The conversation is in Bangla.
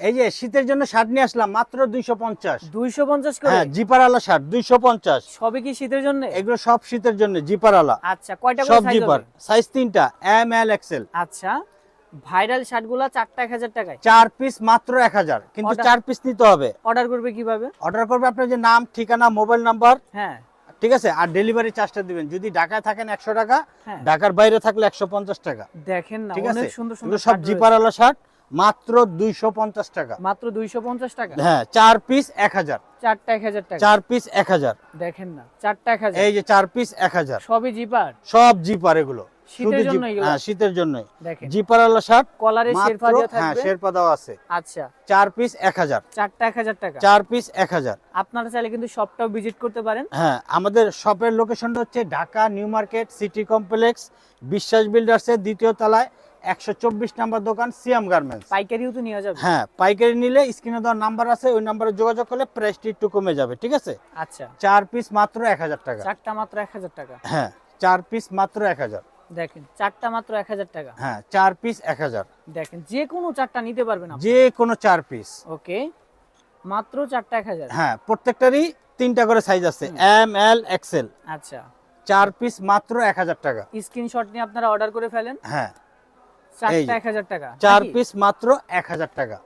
এই যে শীতের জন্য শার্ট নিয়ে আসলাম মাত্র 250। 250 করে? হ্যাঁ, জিপারওয়ালা শার্ট 250। সবই কি শীতের জন্য? এগুলো সব শীতের জন্য, জিপারওয়ালা। আচ্ছা, কয়টা করে সব সাইজ জিপার, হবে? সাইজ 3টা, এম এল এক্সেল। আচ্ছা, ভাইরাল শার্টগুলো 4টা 1000 টাকায়। 4 পিস মাত্র 1000, কিন্তু 4 পিস নিতে হবে। অর্ডার করবে কিভাবে? অর্ডার করবে আপনার যে নাম, ঠিকানা, মোবাইল নাম্বার, হ্যাঁ, ঠিক আছে, আর ডেলিভারি চার্জটা দিবেন। যদি ঢাকায় থাকেন 100 টাকা, হ্যাঁ। ঢাকার বাইরে থাকলে 150 টাকা। দেখেন না, ঠিক আছে, অনেক সুন্দর এগুলো সুন্দর সব শার্ট রয়েছে। জিপারওয়ালা শার্ট, মাত্র 250 টাকা। মাত্র 250 টাকা? হ্যাঁ, 4 পিস 1000। 4টা 1000 টাকা? 4 পিস 1000। দেখেন না, 4টা 1000। এই যে 4 পিস 1000, সবই জিপার? সব জিপার এগুলো। শীতের শুধু জন্য এগুলো? হ্যাঁ, শীতের জন্যই। দেখেন, জিপারওয়ালা শার্ট, কলারে শেরপা দেওয়া হ্যাঁ, থাকবে। শেরপা দেওয়া আছে। আচ্ছা, 4 পিস 1000। 4টা 1000 টাকা? 4 পিস 1000। আপনারা চাইলে কিন্তু শপটাও ভিজিট করতে পারেন। হ্যাঁ, আমাদের শপের লোকেশনটা হচ্ছে Dhaka new market city complex, বিশ্বাস বিল্ডার্সের 2য় তলায়, 124 নাম্বার দোকান, সিয়াম গার্মেন্টস। পাইকারিও তো নেওয়া যাবে? হ্যাঁ, পাইকারি নিলে স্ক্রিনে দেওয়ার নাম্বার আছে, ওই নাম্বারে যোগাযোগ করলে প্রাইসটি একটু কমে যাবে। ঠিক আছে, আচ্ছা, 4 পিস মাত্র 1000 টাকা। 4টা মাত্র 1000 টাকা? হ্যাঁ, 4 পিস মাত্র 1000। দেখেন, 4টা মাত্র 1000 টাকা। হ্যাঁ, 4 পিস 1000। দেখেন, যে কোনো 4টা নিতে পারবেন আপনি। যে কোনো 4 পিস। ওকে, মাত্র 4টা 1000। হ্যাঁ, প্রত্যেকটারই 3টা করে সাইজ আছে, এম এল এক্সেল। আচ্ছা, 4 পিস মাত্র 1000 টাকা। স্ক্রিনশট নিয়ে আপনারা অর্ডার করে ফেলেন। হ্যাঁ, 4টা এই যে, 1000 টাকা? 4 নাকি? পিস মাত্র 1000 টাকা।